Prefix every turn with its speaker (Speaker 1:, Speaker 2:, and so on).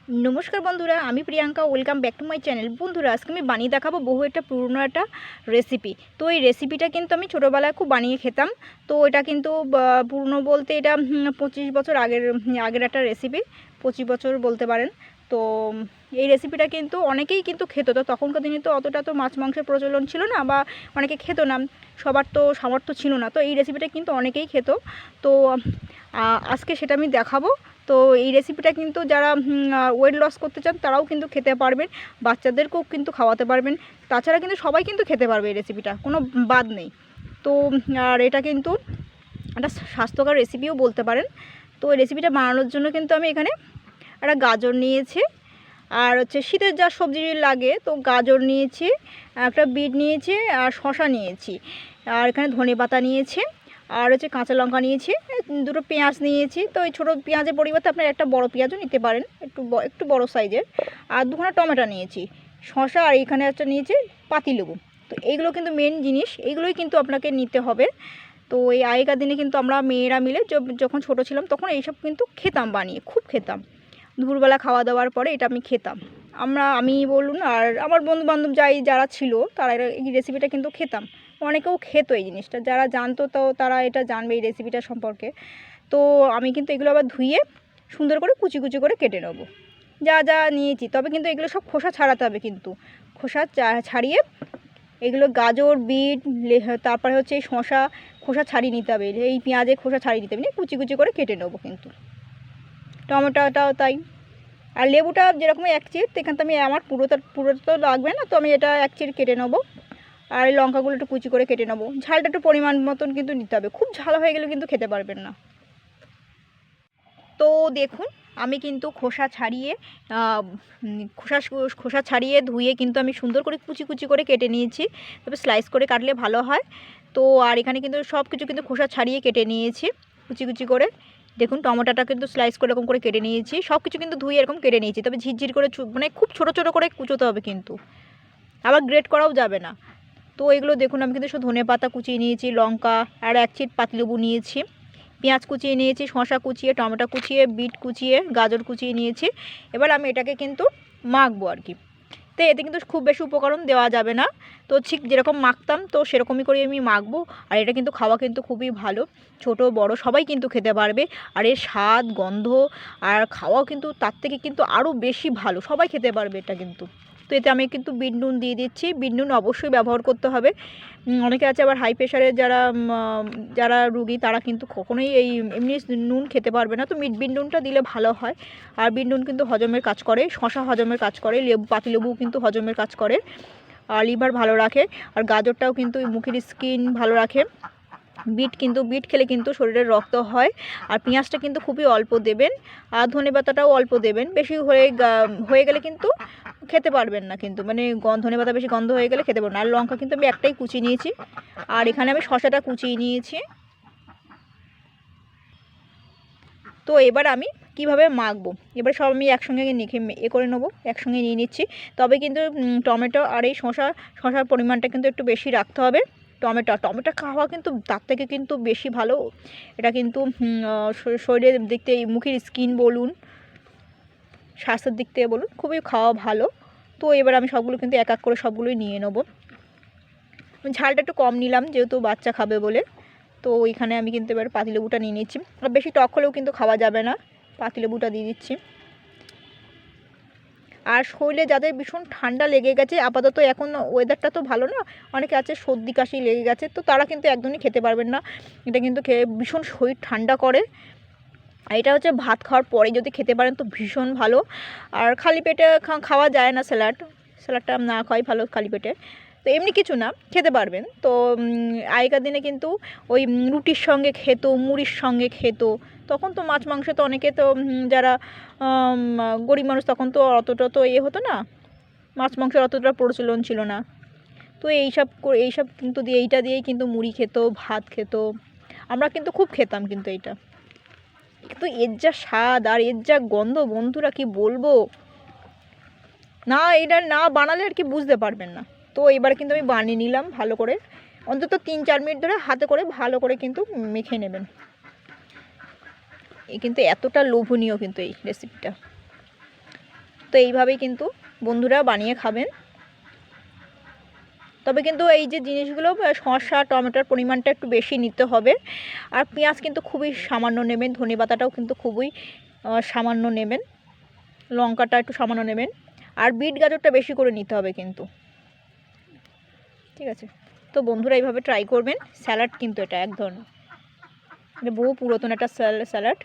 Speaker 1: नमस्कार बंधुरा आमी Priyanka welcome back to my channel. बंधुरा आज के मैं बानिए देखाबो बहु एक पुरानो एक रेसिपि। तो ये रेसिपिटा किन्तु आमी छोटोबेलाय खूब बानिए खेताम। तो एटा किन्तु पुरानो बोलते एटा 25 बछर आगेर एक रेसिपि, 25 बछर बोलते पारेन। तो এই রেসিপিটা কিন্তু অনেকেই কিন্তু খেত। তো তখনকার দিনে তো অতটা তো মাছ মাংসের প্রচলন ছিল না বা অনেকে খেত না, সবার তো সামর্থ্য ছিল না। তো এই রেসিপিটা কিন্তু অনেকেই খেত। তো আজকে সেটা আমি দেখাবো। তো এই রেসিপিটা কিন্তু যারা ওয়েট লস করতে চান তারাও কিন্তু খেতে পারবেন, বাচ্চাদেরকেও কিন্তু খাওয়াতে পারবেন। তাছাড়া কিন্তু সবাই কিন্তু খেতে পারবে এই রেসিপিটা, কোনো বাদ নেই। তো আর এটা কিন্তু একটা স্বাস্থ্যকর রেসিপিও বলতে পারেন। তো এই রেসিপিটা বানানোর জন্য কিন্তু আমি এখানে একটা গাজর নিয়েছি, আর হচ্ছে শীতের যা সবজি লাগে, তো গাজর নিয়েছি, একটা বিট নিয়েছি, আর শশা নিয়েছি, আর এখানে ধনেপাতা নিয়েছি, আর হচ্ছে কাঁচা লঙ্কা নিয়েছি, দুটো পেঁয়াজ নিয়েছি। তো এই ছোটো পেঁয়াজের পরিবর্তে আপনারা একটা বড় পেঁয়াজও নিতে পারেন, একটু বড় সাইজের। আর দুখানা টমেটো নিয়েছি, শশা, আর এখানে একটা নিয়েছি পাতিলেবু। তো এইগুলো কিন্তু মেন জিনিস, এইগুলোই কিন্তু আপনাকে নিতে হবে। তো এই আগেকার দিনে কিন্তু আমরা মেয়েরা মিলে যখন ছোট ছিলাম তখন এইসব কিন্তু খেতাম, বানিয়ে খুব খেতাম। দুপুরবেলা খাওয়া দাওয়ার পরে এটা আমি খেতাম, আমি বলুন আর আমার বন্ধুবান্ধব যারা ছিল তারা এই রেসিপিটা কিন্তু খেতাম। অনেকেও খেতো এই জিনিসটা, যারা জানতো তো তারা এটা জানবে এই রেসিপিটা সম্পর্কে। তো আমি কিন্তু এগুলো আবার ধুয়ে সুন্দর করে কুচি কুচি করে কেটে নেবো, যা যা নিয়েছি। তবে কিন্তু এগুলো সব খোসা ছাড়াতে হবে, কিন্তু খোসা ছাড়িয়ে এগুলো গাজর, বিট, তারপরে হচ্ছে এই শশা খোসা ছাড়িয়ে নিতে হবে, এই পেঁয়াজের খোসা ছাড়িয়ে নিতে হবে, কুচি কুচি করে কেটে নেবো। কিন্তু টমেটোটাও তাই। আর লেবুটা যেরকম এক চিড়, এখান থেকে আমি আমার পুরোটা তো লাগবে না, তো আমি এটা এক চিড় কেটে নেবো। আর এই লঙ্কাগুলো একটু কুচি করে কেটে নেবো। ঝালটা একটু পরিমাণ মতন কিন্তু নিতে হবে, খুব ঝাল হয়ে গেলে কিন্তু খেতে পারবেন না। তো দেখুন আমি কিন্তু খোসা ছাড়িয়ে ধুয়ে কিন্তু আমি সুন্দর করে কুচি কুচি করে কেটে নিয়েছি, তবে স্লাইস করে কাটলে ভালো হয়। তো আর এখানে কিন্তু সব কিছু কিন্তু খোসা ছাড়িয়ে কেটে নিয়েছি কুচি কুচি করে। দেখুন টমেটোটা কিন্তু স্লাইস করে এরকম করে কেটে নিয়েছি, সব কিছু কিন্তু ধুয়ে এরকম কেটে নিয়েছি, তবে ঝিরঝির করে মানে খুব ছোটো ছোটো করে কুচোতে হবে, কিন্তু আবার গ্রেট করাও যাবে না। তো এগুলো দেখুন আমি কিন্তু ধনেপাতা কুচিয়ে নিয়েছি, লঙ্কা, আর এক চিট পাতিলেবু নিয়েছি, পেঁয়াজ কুচিয়ে নিয়েছি, শশা কুচিয়ে, টমেটো কুচিয়ে, বিট কুচিয়ে, গাজর কুচিয়ে নিয়েছি। এবার আমি এটাকে কিন্তু মাখবো আর কি। তো এতে কিন্তু খুব বেশি উপকরণ দেওয়া যাবে না, তো ঠিক যেরকম মাখতাম তো সেরকমই করে আমি মাখবো। আর এটা কিন্তু খাওয়া কিন্তু খুবই ভালো, ছোট বড় সবাই কিন্তু খেতে পারবে। আর এর স্বাদ, গন্ধ আর খাওয়াও কিন্তু তার থেকে কিন্তু আরও বেশি ভালো, সবাই খেতে পারবে এটা কিন্তু। তো এতে আমি কিন্তু বিট নুন দিয়ে দিচ্ছি, বিট নুন অবশ্যই ব্যবহার করতে হবে। অনেকে আছে আবার হাই প্রেশারের যারা রুগী, তারা কিন্তু কখনোই এই এমনি নুন খেতে পারবে না, তো বিট নুনটা দিলে ভালো হয়। আর বিট নুন কিন্তু হজমের কাজ করে, শশা হজমের কাজ করে, পাতিলেবু কিন্তু হজমের কাজ করে, আর লিভার ভালো রাখে। আর গাজরটাও কিন্তু মুখের স্কিন ভালো রাখে। বিট খেলে কিন্তু শরীরের রক্ত হয়। আর পেঁয়াজটা কিন্তু খুবই অল্প দেবেন, আর ধনেপাতাটাও অল্প দেবেন, বেশি হয়ে গেলে কিন্তু খেতে পারবেন না, কিন্তু মানে ধনেপাতা বেশি গন্ধ হয়ে গেলে খেতে পারবেন না। আর লঙ্কা কিন্তু আমি একটাই কুচিয়ে নিয়েছি, আর এখানে আমি শশাটা কুচিয়ে নিয়েছি। তো এবার আমি কিভাবে মাখবো, এবার সব আমি একসঙ্গে করে নেবো, একসঙ্গে নিয়ে নিচ্ছি। তবে কিন্তু টমেটো আর এই শশার পরিমাণটা কিন্তু একটু বেশি রাখতে হবে। টমেটো খাওয়া কিন্তু তার থেকে কিন্তু বেশি ভালো। এটা কিন্তু শরীরের দিক থেকে, মুখের স্কিন বলুন, স্বাস্থ্যের দিক থেকে বলুন, খুবই খাওয়া ভালো। তো এবার আমি সবগুলো কিন্তু এক এক করে সবগুলোই নিয়ে নেবো। ঝালটা একটু কম নিলাম যেহেতু বাচ্চা খাবে বলে। তো ওইখানে আমি কিন্তু এবার পাতিলেবুটা নিয়ে নিচ্ছি, আর বেশি টক হলেও কিন্তু খাওয়া যাবে না, পাতিলেবুটা দিয়ে দিচ্ছি। আর শরীরে যাদের ভীষণ ঠান্ডা লেগে গেছে, আপাতত এখন ওয়েদারটা তো ভালো না, অনেকে আছে সর্দি কাশি লেগে গেছে, তো তারা কিন্তু একদমই খেতে পারবেন না। এটা কিন্তু খেয়ে ভীষণ শরীর ঠান্ডা করে। আর এটা হচ্ছে ভাত খাওয়ার পরে যদি খেতে পারেন তো ভীষণ ভালো। আর খালি পেটে খাওয়া যায় না, স্যালাডটা না খাওয়াই ভালো খালি পেটে। তো এমনি কিছু না, খেতে পারবেন। তো আগেকার দিনে কিন্তু ওই রুটির সঙ্গে খেত, মুড়ির সঙ্গে খেত। তখন তো মাছ মাংস তো অনেকে তো যারা গরিব মানুষ, তখন তো অতটা তো হতো না, মাছ মাংসের অতটা প্রচলন ছিল না। তো এইসব কিন্তু এইটা দিয়েই কিন্তু মুড়ি খেত, ভাত খেত, আমরা কিন্তু খুব খেতাম কিন্তু এইটা। কিন্তু এর যা স্বাদ আর এর যা গন্ধ, বন্ধুরা কি বলবো, না এটা না বানালে আর কি বুঝতে পারবেন না। তো এবার কিন্তু আমি বানিয়ে নিলাম ভালো করে, অন্তত 3-4 মিনিট ধরে হাতে করে ভালো করে কিন্তু মেখে নেবেন। এই কিন্তু এতটা লোভনীয় কিন্তু এই রেসিপিটা। তো এইভাবেই কিন্তু বন্ধুরা বানিয়ে খাবেন। তবে কিন্তু এই যে জিনিসগুলো শসা টমেটোর পরিমাণটা একটু বেশি নিতে হবে। আর পেঁয়াজ কিন্তু খুবই সামান্য নেবেন, ধনেপাতাটাও কিন্তু খুবই সামান্য নেবেন, লঙ্কাটা একটু সামান্য নেবেন, আর বিট গাজরটা বেশি করে নিতে হবে কিন্তু, ঠিক আছে। তো বন্ধুরা এইভাবে ট্রাই করবেন। স্যালাড কিন্তু এটা এক ধরনের, বহু পুরাতন একটা স্যালাড।